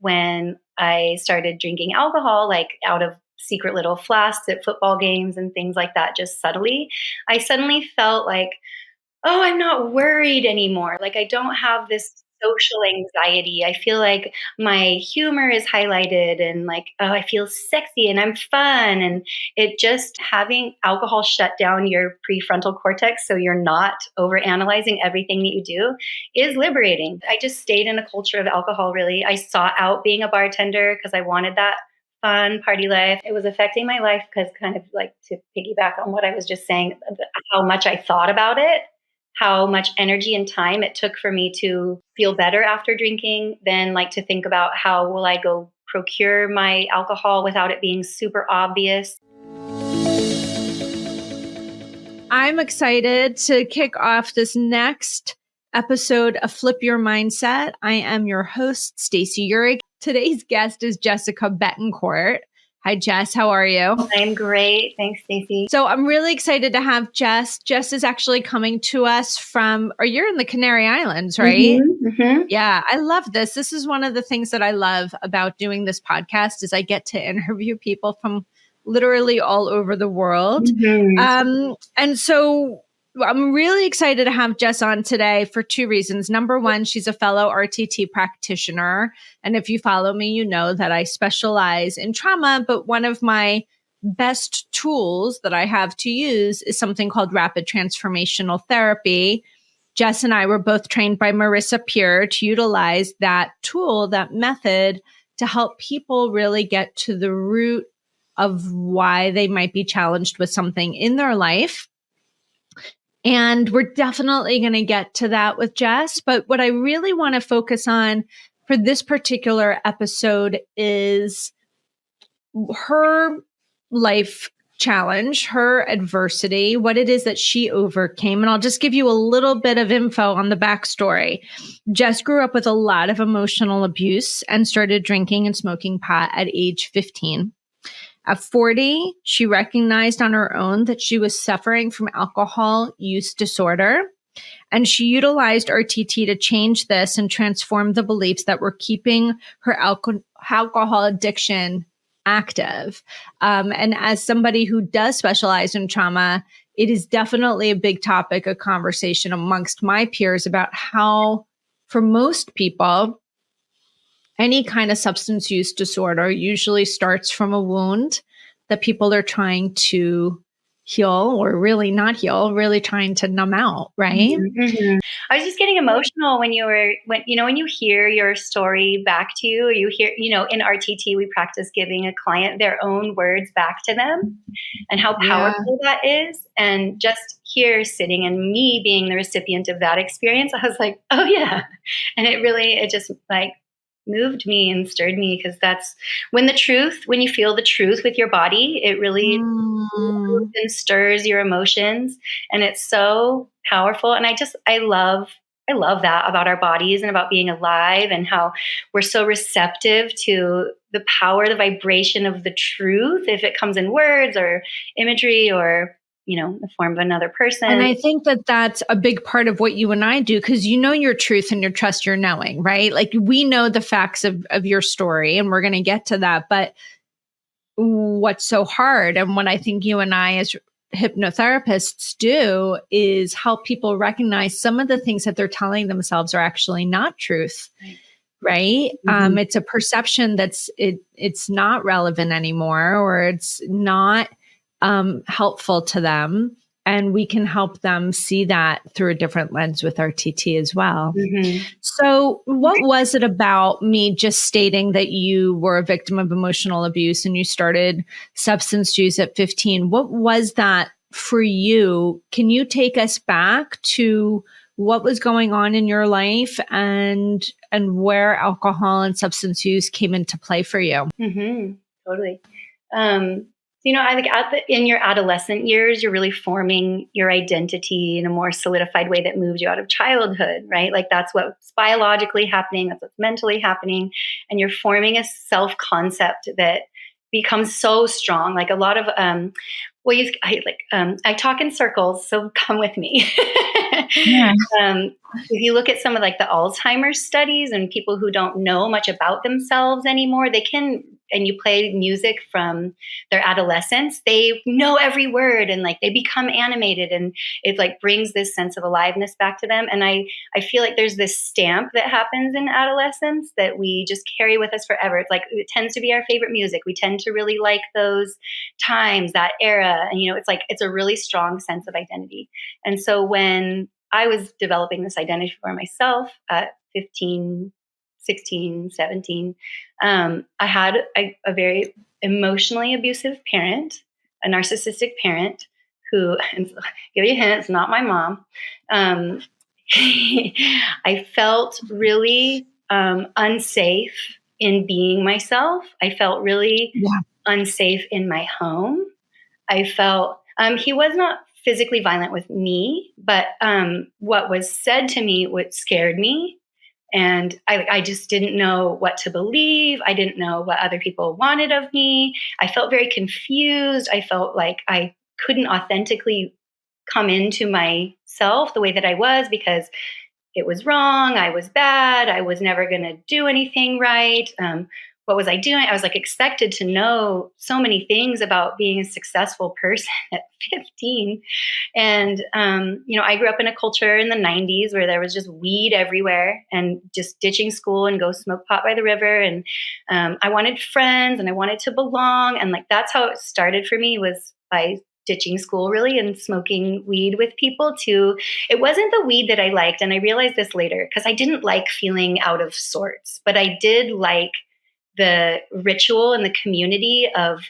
when I started drinking alcohol, like out of secret little flasks at football games and things like that, just subtly, I suddenly felt like, oh, I'm not worried anymore. Like I don't have this social anxiety. I feel like my humor is highlighted and like, oh, I feel sexy and I'm fun. And it just having alcohol shut down your prefrontal cortex so you're not over analyzing everything that you do is liberating. I just stayed in a culture of alcohol, really. I sought out being a bartender because I wanted that fun party life. It was affecting my life because, kind of like to piggyback on what I was just saying, how much I thought about it, how much energy and time it took for me to feel better after drinking, then like to think about how will I go procure my alcohol without it being super obvious. I'm excited to kick off this next episode of Flip Your Mindset. I am your host, Stacey Urick. Today's guest is Jessica Betancourt. Hi, Jess. How are you? I'm great. Thanks, Stacey. So I'm really excited to have Jess. Jess is actually coming to us from, or you're in the Canary Islands, right? Mm-hmm, mm-hmm. Yeah, I love this. This is one of the things that I love about doing this podcast is I get to interview people from literally all over the world. Mm-hmm. And so I'm really excited to have Jess on today for two reasons. Number one, she's a fellow RTT practitioner. And if you follow me, you know that I specialize in trauma, but one of my best tools that I have to use is something called Rapid Transformational Therapy. Jess and I were both trained by Marissa Peer to utilize that tool, that method, to help people really get to the root of why they might be challenged with something in their life. And we're definitely going to get to that with Jess. But what I really want to focus on for this particular episode is her life challenge, her adversity, what it is that she overcame. And I'll just give you a little bit of info on the backstory. Jess grew up with a lot of emotional abuse and started drinking and smoking pot at age 15. At 40, she recognized on her own that she was suffering from alcohol use disorder, and she utilized RTT to change this and transform the beliefs that were keeping her alcohol addiction active. And as somebody who does specialize in trauma, it is definitely a big topic of conversation amongst my peers about how, for most people, any kind of substance use disorder usually starts from a wound that people are trying to heal or really not heal, really trying to numb out, right? Mm-hmm. I was just getting emotional when you hear your story back to you, or you hear, in RTT, we practice giving a client their own words back to them and how powerful that is. And just here sitting and me being the recipient of that experience, I was like, oh yeah. And it just like moved me and stirred me, because that's when you feel the truth with your body, it really moves and stirs your emotions, and it's so powerful. And I love that about our bodies and about being alive, and how we're so receptive to the power, the vibration of the truth, if it comes in words or imagery or the form of another person. And I think that that's a big part of what you and I do, because you know your truth and you trust your knowing, right? Like we know the facts of your story, and we're going to get to that. But what's so hard, and what I think you and I as hypnotherapists do, is help people recognize some of the things that they're telling themselves are actually not truth. Right. Mm-hmm. It's a perception it's not relevant anymore, or it's not helpful to them. And we can help them see that through a different lens with RTT as well. Mm-hmm. So what was it about me just stating that you were a victim of emotional abuse and you started substance use at 15? What was that for you? Can you take us back to what was going on in your life and where alcohol and substance use came into play for you? Mm-hmm. Totally. I think in your adolescent years, you're really forming your identity in a more solidified way that moves you out of childhood, right? Like that's what's biologically happening, that's what's mentally happening, and you're forming a self-concept that becomes so strong. Like a lot of Well, I talk in circles, so come with me. Yeah. If you look at some of like the Alzheimer's studies and people who don't know much about themselves anymore, they can, and you play music from their adolescence, they know every word and like they become animated, and it like brings this sense of aliveness back to them. And I feel like there's this stamp that happens in adolescence that we just carry with us forever. It's like, it tends to be our favorite music. We tend to really like those times, that era. And, it's like, it's a really strong sense of identity. And so when I was developing this identity for myself at 15, 16, 17, I had a very emotionally abusive parent, a narcissistic parent who, and give you a hint, it's not my mom. I felt really unsafe in being myself. I felt really unsafe in my home. I felt he was not physically violent with me, but what was said to me, what scared me. And I just didn't know what to believe. I didn't know what other people wanted of me. I felt very confused. I felt like I couldn't authentically come into myself the way that I was, because it was wrong. I was bad. I was never going to do anything right. What was I doing? I was like expected to know so many things about being a successful person at 15. And, I grew up in a culture in the 90s where there was just weed everywhere and just ditching school and go smoke pot by the river. And I wanted friends and I wanted to belong. And like, that's how it started for me, was by ditching school really and smoking weed with people too. It wasn't the weed that I liked. And I realized this later, because I didn't like feeling out of sorts, but I did like the ritual and the community of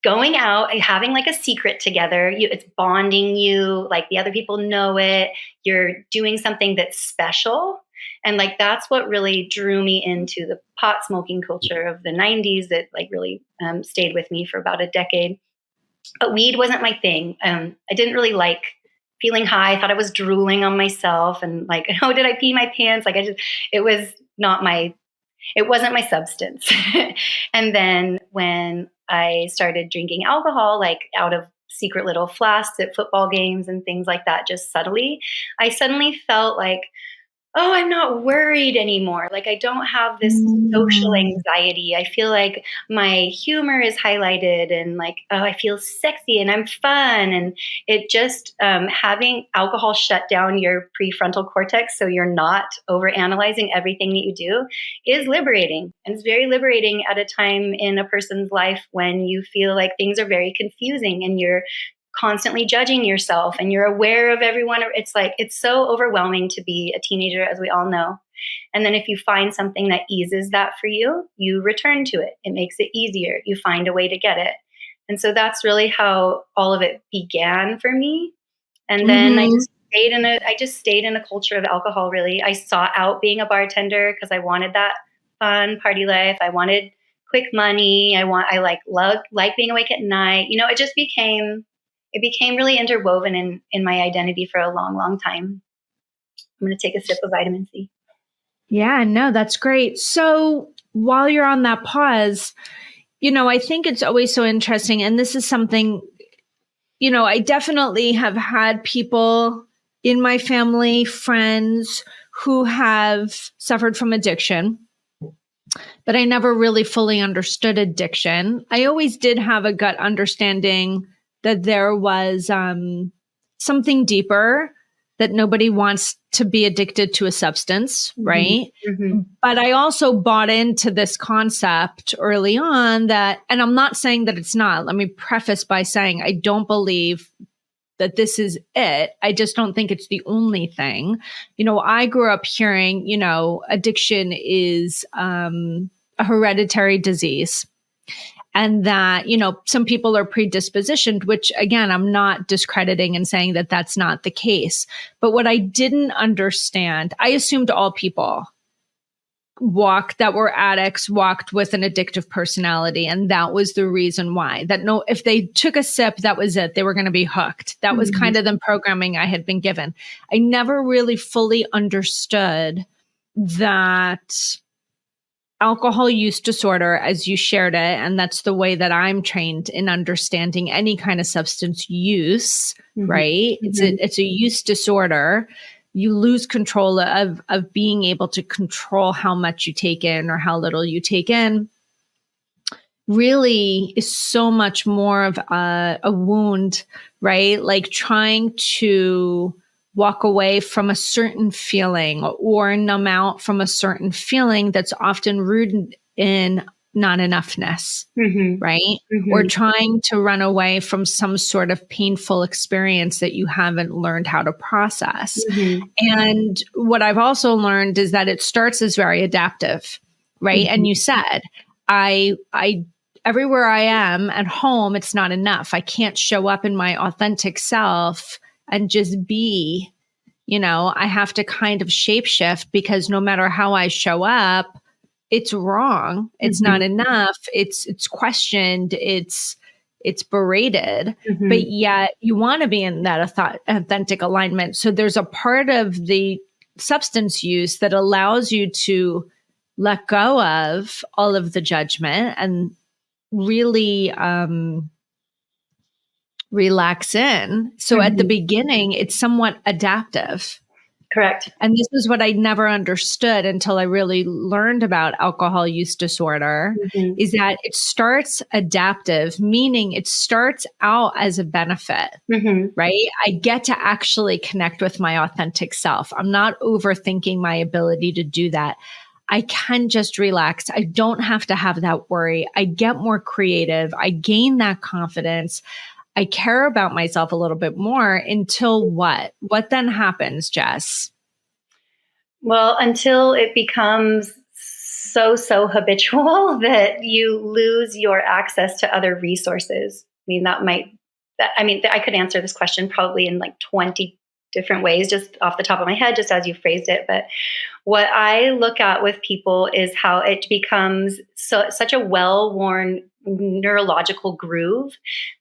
going out and having like a secret together. It's bonding you, like the other people know it. You're doing something that's special. And like, that's what really drew me into the pot smoking culture of the 90s that like really stayed with me for about a decade. But weed wasn't my thing. I didn't really like feeling high. I thought I was drooling on myself and like, oh, did I pee my pants? Like it wasn't my substance. And then when I started drinking alcohol, like out of secret little flasks at football games and things like that, just subtly, I suddenly felt like, oh, I'm not worried anymore. Like I don't have this social anxiety. I feel like my humor is highlighted and like, oh, I feel sexy and I'm fun. And it just having alcohol shut down your prefrontal cortex so you're not overanalyzing everything that you do is liberating. And it's very liberating at a time in a person's life when you feel like things are very confusing and you're constantly judging yourself and you're aware of everyone. It's like, it's so overwhelming to be a teenager, as we all know. And then if you find something that eases that for you, you return to it. It makes it easier. You find a way to get it. And so that's really how all of it began for me. And then I just stayed in a culture of alcohol, really. I sought out being a bartender because I wanted that fun party life. I wanted quick money. I like being awake at night. It became really interwoven in my identity for a long, long time. I'm going to take a sip of vitamin C. Yeah, no, that's great. So while you're on that pause, I think it's always so interesting. And this is something, I definitely have had people in my family, friends who have suffered from addiction, but I never really fully understood addiction. I always did have a gut understanding that there was something deeper, that nobody wants to be addicted to a substance, right? Mm-hmm. But I also bought into this concept early on that, and I'm not saying that it's not. Let me preface by saying I don't believe that this is it. I just don't think it's the only thing. I grew up hearing, addiction is a hereditary disease. And that, some people are predispositioned, which again, I'm not discrediting and saying that that's not the case. But what I didn't understand, I assumed all people that were addicts walked with an addictive personality. And that was the reason why. If they took a sip, that was it. They were going to be hooked. That was kind of the programming I had been given. I never really fully understood that alcohol use disorder, as you shared it, and that's the way that I'm trained in understanding any kind of substance use, right? It's a use disorder. You lose control of being able to control how much you take in or how little you take in. Really is so much more of a wound, right? Like trying to walk away from a certain feeling or numb out from a certain feeling that's often rooted in not enoughness, right? Or trying to run away from some sort of painful experience that you haven't learned how to process. And what I've also learned is that it starts as very adaptive, right? And you said, I everywhere I am at home, it's not enough. I can't show up in my authentic self and just be, I have to kind of shapeshift because no matter how I show up, it's wrong. It's not enough. It's questioned. It's berated, but yet you want to be in that authentic alignment. So there's a part of the substance use that allows you to let go of all of the judgment and really relax in. So at the beginning, it's somewhat adaptive. Correct. And this is what I never understood until I really learned about alcohol use disorder, is that it starts adaptive, meaning it starts out as a benefit, right? I get to actually connect with my authentic self. I'm not overthinking my ability to do that. I can just relax. I don't have to have that worry. I get more creative. I gain that confidence. I care about myself a little bit more until what? What then happens, Jess? Well, until it becomes so habitual that you lose your access to other resources. I could answer this question probably in like 20 different ways, just off the top of my head, just as you phrased it. But what I look at with people is how it becomes such a well-worn neurological groove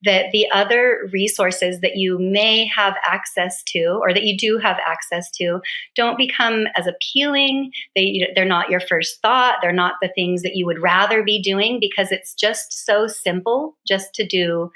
that the other resources that you may have access to, or that you do have access to, don't become as appealing. They're not your first thought. They're not the things that you would rather be doing, because it's just so simple just to do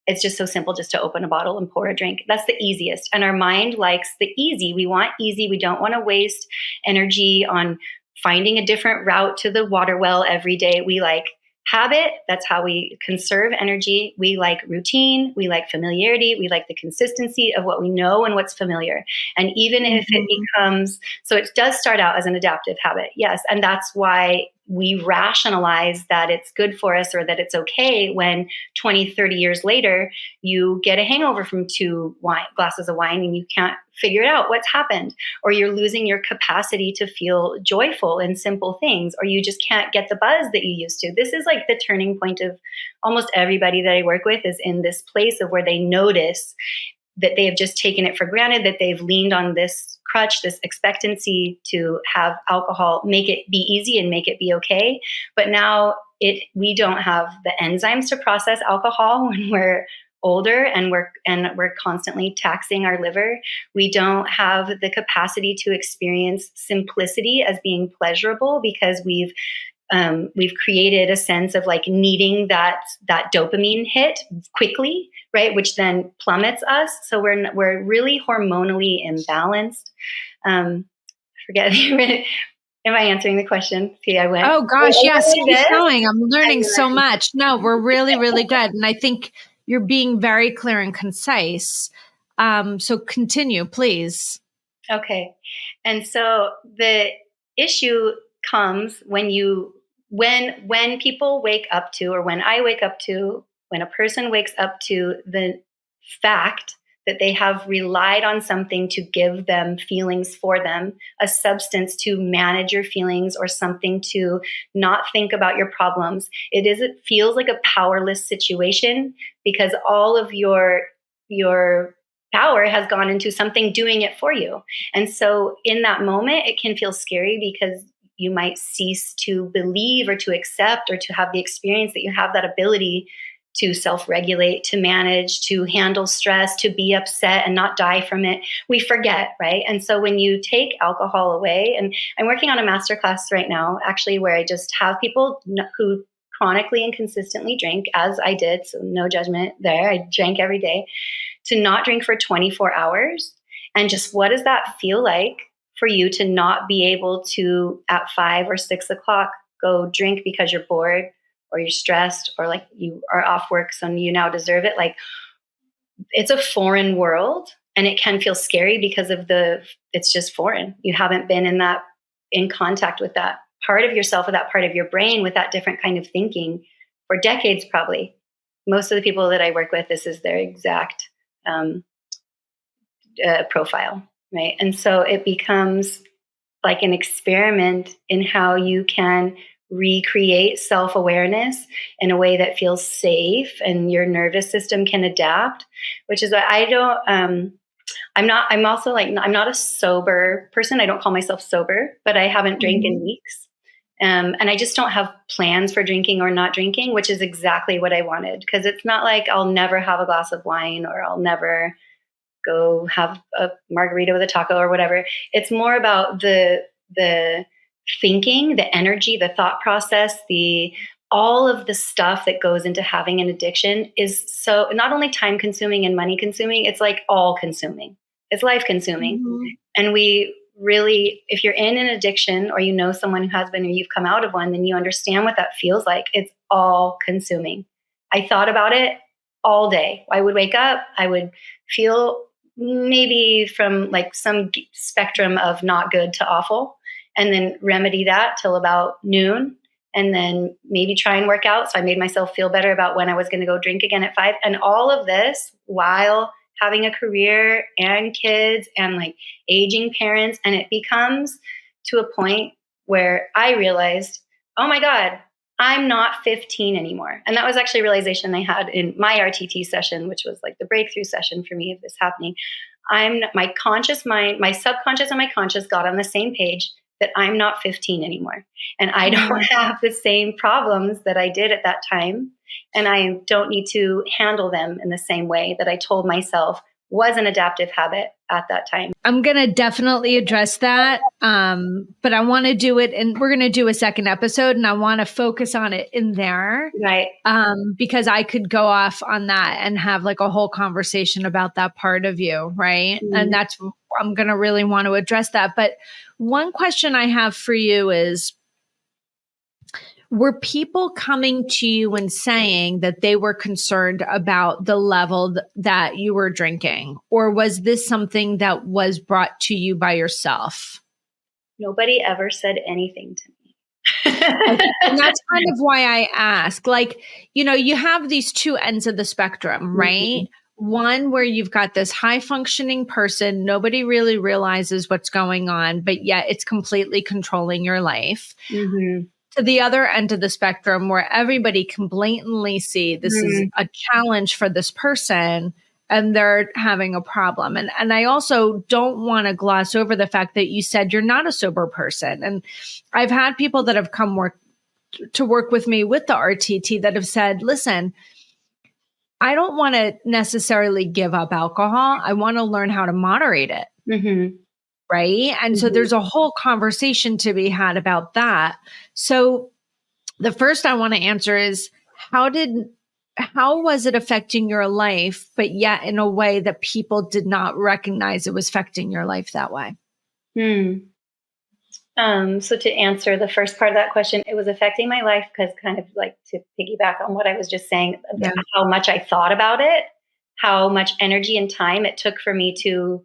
it's just so simple just to open a bottle and pour a drink. That's the easiest. And our mind likes the easy. We want easy. We don't want to waste energy on finding a different route to the water well every day. We like habit. That's how we conserve energy. We like routine. We like familiarity. We like the consistency of what we know and what's familiar. And even if it becomes, so it does start out as an adaptive habit. Yes. And that's why we rationalize that it's good for us, or that it's okay when 20, 30 years later, you get a hangover from 2 glasses of wine and you can't figure it out what's happened, or you're losing your capacity to feel joyful in simple things, or you just can't get the buzz that you used to. This is like the turning point of almost everybody that I work with, is in this place of where they notice that they have just taken it for granted, that they've leaned on this crutch, this expectancy to have alcohol make it be easy and make it be okay. But now we don't have the enzymes to process alcohol when we're older and we're constantly taxing our liver. We don't have the capacity to experience simplicity as being pleasurable, because we've created a sense of like needing that dopamine hit quickly, right? Which then plummets us. So we're really hormonally imbalanced. Forget. Am I answering the question? See, I went. Oh gosh, yes, keep going. I'm learning so much. No, we're really, really good, and I think you're being very clear and concise. So continue, please. Okay, and so the issue comes when people wake up to, or when I wake up to, when a person wakes up to the fact that they have relied on something to give them feelings for them, a substance to manage your feelings, or something to not think about your problems. It feels like a powerless situation, because all of your power has gone into something doing it for you. And so in that moment, it can feel scary, because you might cease to believe or to accept or to have the experience that you have that ability to self-regulate, to manage, to handle stress, to be upset and not die from it. We forget, right? And so when you take alcohol away, and I'm working on a masterclass right now, actually, where I just have people who chronically and consistently drink, as I did, so no judgment there. I drank every day, to not drink for 24 hours. And just what does that feel like for you to not be able to, at 5 or 6 o'clock, go drink because you're bored or you're stressed or like you are off work, so you now deserve it? Like, it's a foreign world, and it can feel scary because of it's just foreign. You haven't been in contact with that part of yourself, with that part of your brain, with that different kind of thinking for decades, probably. Most of the people that I work with, this is their exact profile, right? And so it becomes like an experiment in how you can recreate self-awareness in a way that feels safe and your nervous system can adapt, which is why I'm not a sober person. I don't call myself sober, but I haven't drank in weeks. And I just don't have plans for drinking or not drinking, which is exactly what I wanted. Because it's not like I'll never have a glass of wine or I'll never go have a margarita with a taco or whatever. It's more about the thinking, the energy, the thought process, all of the stuff that goes into having an addiction is so not only time consuming and money consuming, it's like all consuming. It's life consuming. Mm-hmm. And we really, if you're in an addiction or you know someone who has been or you've come out of one, then you understand what that feels like. It's all consuming. I thought about it all day. I would wake up, I would feel maybe from like some spectrum of not good to awful, and then remedy that till about noon, and then maybe try and work out. So I made myself feel better about when I was going to go drink again at 5. And all of this while having a career and kids and like aging parents. And it becomes to a point where I realized, oh my God, I'm not 15 anymore. And that was actually a realization I had in my RTT session, which was like the breakthrough session for me of this happening. My conscious mind, my subconscious and my conscious got on the same page that I'm not 15 anymore. And I don't have the same problems that I did at that time. And I don't need to handle them in the same way that I told myself was an adaptive habit at that time. I'm going to definitely address that. But I want to do it, and we're going to do a second episode, and I want to focus on it in there. Right. Because I could go off on that and have like a whole conversation about that part of you. Right. And I'm going to really want to address that. But one question I have for you is, were people coming to you and saying that they were concerned about the level that you were drinking? Or was this something that was brought to you by yourself? Nobody ever said anything to me. And that's kind of why I ask. Like, you have these two ends of the spectrum, right? Mm-hmm. One where you've got this high functioning person, nobody really realizes what's going on, but yet it's completely controlling your life. Mm-hmm. To the other end of the spectrum where everybody can blatantly see this is a challenge for this person and they're having a problem. And I also don't want to gloss over the fact that you said you're not a sober person. And I've had people that have come to work with me with the RTT that have said, listen, I don't want to necessarily give up alcohol. I want to learn how to moderate it. Mm-hmm. Right. And so there's a whole conversation to be had about that. So the first I want to answer is, how was it affecting your life, but yet in a way that people did not recognize it was affecting your life that way? So to answer the first part of that question, it was affecting my life because, kind of like to piggyback on what I was just saying, how much I thought about it, how much energy and time it took for me to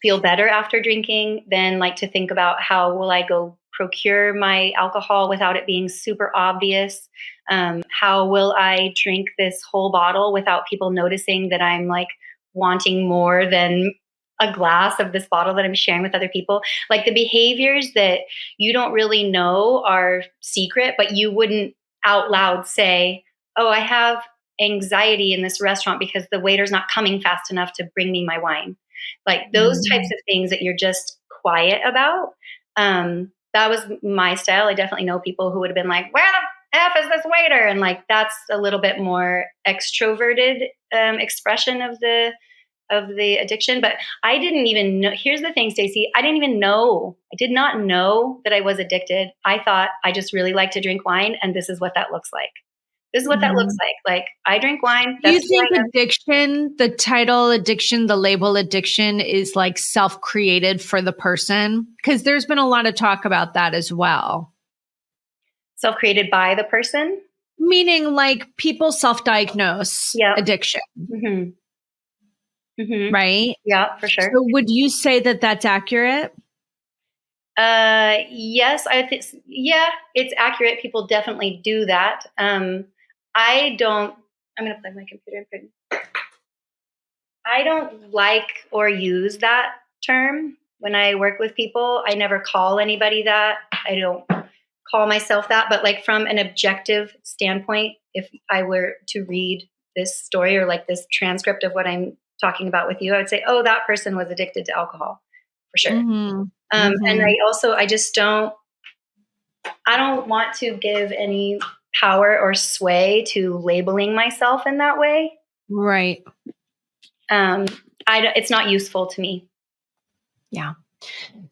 feel better after drinking, then like to think about how will I go procure my alcohol without it being super obvious? How will I drink this whole bottle without people noticing that I'm like wanting more than a glass of this bottle that I'm sharing with other people? Like the behaviors that you don't really know are secret, but you wouldn't out loud say, oh, I have anxiety in this restaurant because the waiter's not coming fast enough to bring me my wine. Like those types of things that you're just quiet about. That was my style. I definitely know people who would have been like, where the F is this waiter? And like, that's a little bit more extroverted expression of the addiction. But I didn't even know. Here's the thing, Stacey. I didn't even know. I did not know that I was addicted. I thought I just really like to drink wine, and this is what that looks like. This is what that looks like. Like, I drink wine. Do you That's who think I am. addiction, the title addiction, the label addiction is like self-created for the person? Because there's been a lot of talk about that as well. Self-created by the person? Meaning like people self-diagnose addiction. Mm-hmm. Mm-hmm. Right? Yeah, for sure. So would you say that that's accurate? Yes, I think, yeah, it's accurate. People definitely do that. I'm going to plug my computer in. I don't like or use that term when I work with people. I never call anybody that. I don't call myself that, but like from an objective standpoint, if I were to read this story or like this transcript of what I'm talking about with you, I would say, oh, that person was addicted to alcohol for sure. Mm-hmm. And I don't want to give any power or sway to labeling myself in that way. Right. It's not useful to me. Yeah.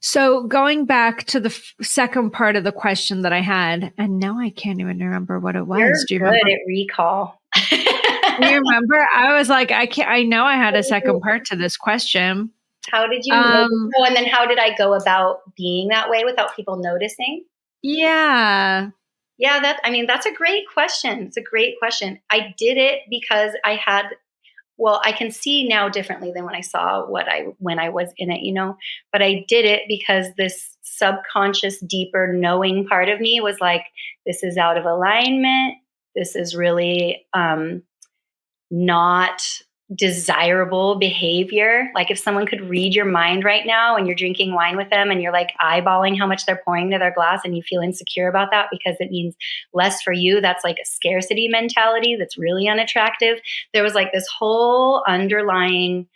So going back to the second part of the question that I had, and now I can't even remember what it was. You're Do you good remember? at recall. Do you remember? I was like, I know I had a second part to this question. How did you know? Oh, and then how did I go about being that way without people noticing? Yeah. Yeah, that's a great question. It's a great question. I did it because I can see now differently than when I saw when I was in it, but I did it because this subconscious, deeper knowing part of me was like, this is out of alignment. This is really not desirable behavior. Like if someone could read your mind right now and you're drinking wine with them and you're like eyeballing how much they're pouring into their glass and you feel insecure about that because it means less for you, that's like a scarcity mentality that's really unattractive. There was like this whole underlying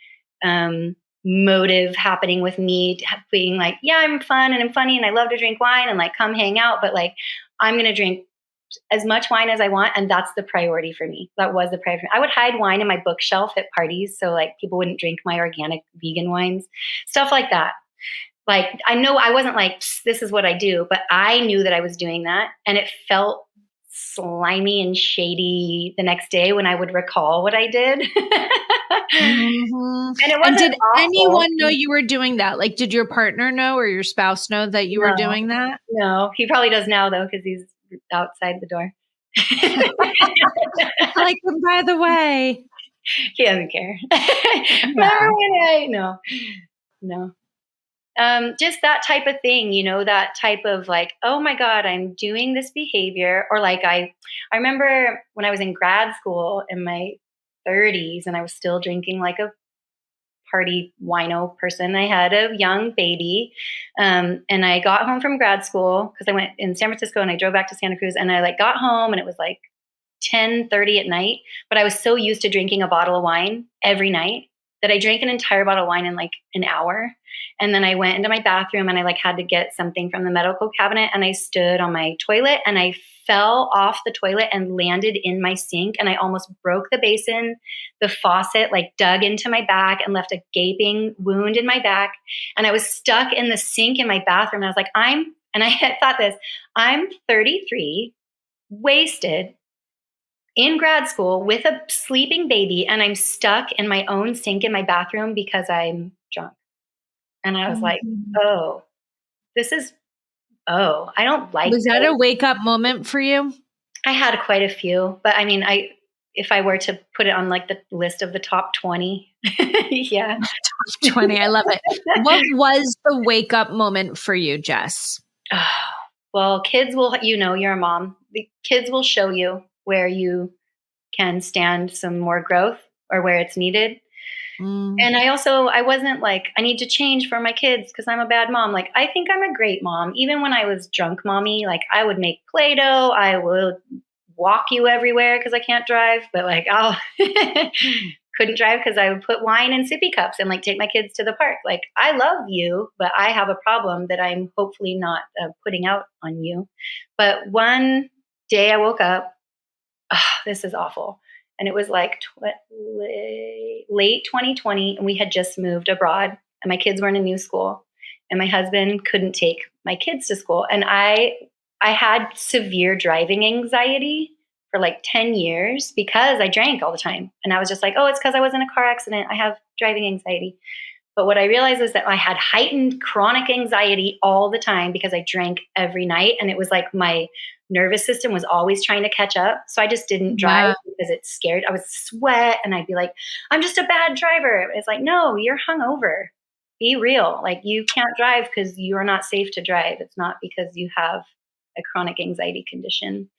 motive happening with me being like, yeah, I'm fun and I'm funny and I love to drink wine and like come hang out, but like I'm going to drink as much wine as I want. And that's the priority for me. That was the priority. I would hide wine in my bookshelf at parties. So like people wouldn't drink my organic vegan wines, stuff like that. Like, I know I wasn't like, this is what I do, but I knew that I was doing that. And it felt slimy and shady the next day when I would recall what I did. Mm-hmm. And it wasn't did awful. Anyone know you were doing that? Like, did your partner know or your spouse know that you were doing that? No, he probably does now though, because he's outside the door. Like, by the way, he doesn't care. Remember when no. Just that type of thing, that type of like, oh my God, I'm doing this behavior. Or like I remember when I was in grad school in my 30s and I was still drinking like a party wino person. I had a young baby. And I got home from grad school because I went in San Francisco and I drove back to Santa Cruz and I like got home and it was like 10:30 at night. But I was so used to drinking a bottle of wine every night that I drank an entire bottle of wine in like an hour. And then I went into my bathroom and I like had to get something from the medical cabinet and I stood on my toilet and I fell off the toilet and landed in my sink and I almost broke the basin. The faucet like dug into my back and left a gaping wound in my back. And I was stuck in the sink in my bathroom. And I was like, and I had thought this, I'm 33, wasted, in grad school with a sleeping baby, and I'm stuck in my own sink in my bathroom because I'm drunk. And I was like, I don't like Was that a wake up moment for you? I had quite a few, but I mean, if I were to put it on like the list of the top 20, yeah. Top 20, I love it. What was the wake up moment for you, Jess? Oh, well, kids will, you're a mom. The kids will show you where you can stand some more growth or where it's needed. And I wasn't like, I need to change for my kids because I'm a bad mom. Like, I think I'm a great mom. Even when I was drunk mommy, like I would make Play-Doh. I would walk you everywhere because I can't drive, but like couldn't drive because I would put wine in sippy cups and like take my kids to the park. Like, I love you, but I have a problem that I'm hopefully not putting out on you. But one day I woke up, this is awful. And it was like late 2020, and we had just moved abroad, and my kids were in a new school, and my husband couldn't take my kids to school. And I had severe driving anxiety for like 10 years because I drank all the time. And I was just like, oh, it's because I was in a car accident. I have driving anxiety. But what I realized is that I had heightened chronic anxiety all the time because I drank every night. And it was like my nervous system was always trying to catch up. So I just didn't drive because it scared. I would sweat and I'd be like, I'm just a bad driver. It's like, no, you're hungover. Be real. Like, you can't drive because you're not safe to drive. It's not because you have a chronic anxiety condition.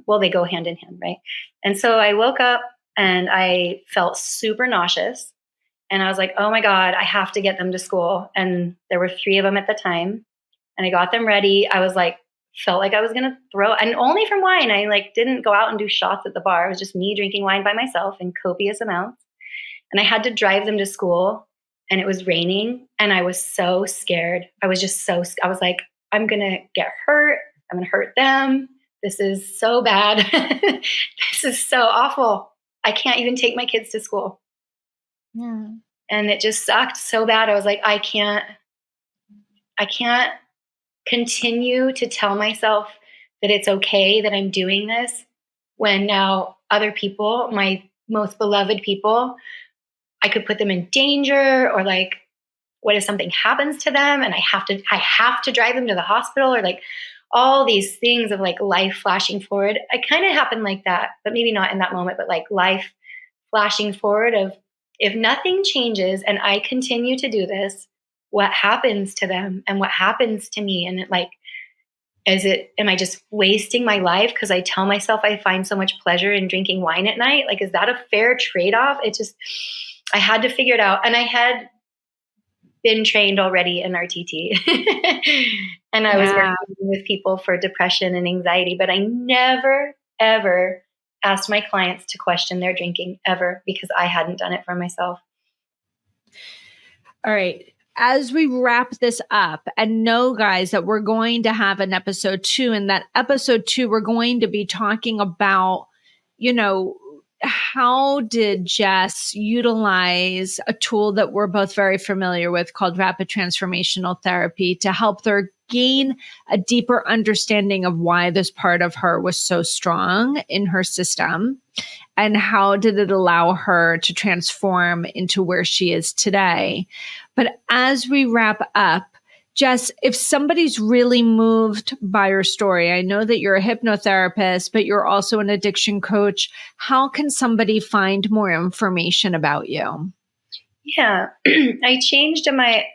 Well, they go hand in hand, right? And so I woke up and I felt super nauseous. And I was like, oh my God, I have to get them to school. And there were 3 of them at the time. And I got them ready. I was like, felt like I was going to throw, and only from wine. I like didn't go out and do shots at the bar. It was just me drinking wine by myself in copious amounts. And I had to drive them to school, and it was raining. And I was so scared. I was like, I'm going to get hurt. I'm going to hurt them. This is so bad. This is so awful. I can't even take my kids to school. Yeah. And it just sucked so bad. I was like, I can't continue to tell myself that it's okay that I'm doing this when now other people, my most beloved people, I could put them in danger, or like, what if something happens to them and I have to drive them to the hospital, or like all these things of like life flashing forward. It kind of happened like that, but maybe not in that moment, but like life flashing forward of, if nothing changes and I continue to do this, what happens to them and what happens to me? And it like, am I just wasting my life because I tell myself I find so much pleasure in drinking wine at night? Like, is that a fair trade-off? I had to figure it out. And I had been trained already in RTT. And I was working with people for depression and anxiety, but I never, ever asked my clients to question their drinking ever, because I hadn't done it for myself. All right. As we wrap this up, and know, guys, that we're going to have an episode 2. And that episode 2, we're going to be talking about, how did Jess utilize a tool that we're both very familiar with called Rapid Transformational Therapy to help her gain a deeper understanding of why this part of her was so strong in her system, and how did it allow her to transform into where she is today. But as we wrap up, Jess, if somebody's really moved by your story, I know that you're a hypnotherapist, but you're also an addiction coach. How can somebody find more information about you? Yeah, I changed my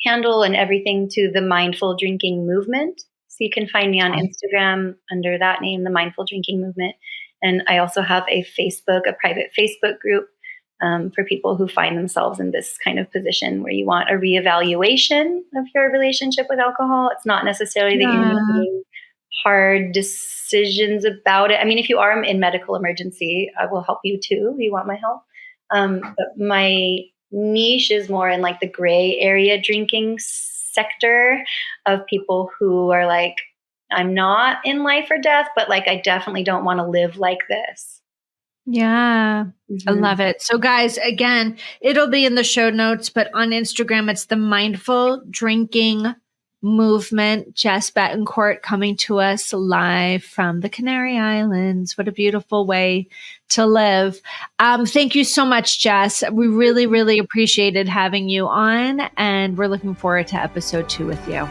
handle and everything to the Mindful Drinking Movement. So you can find me on Instagram under that name, the Mindful Drinking Movement. And I also have a private Facebook group for people who find themselves in this kind of position where you want a reevaluation of your relationship with alcohol. It's not necessarily that you're making hard decisions about it. I mean, if you are in medical emergency, I will help you too. You want my help. But my niche is more in like the gray area drinking sector of people who are like, I'm not in life or death, but like, I definitely don't want to live like this. Yeah, I love it. So guys, again, it'll be in the show notes, but on Instagram, it's the Mindful Drinking Movement. Jess Betancourt coming to us live from the Canary Islands. What a beautiful way to live. Thank you so much, Jess. We really, really appreciated having you on, and we're looking forward to episode 2 with you.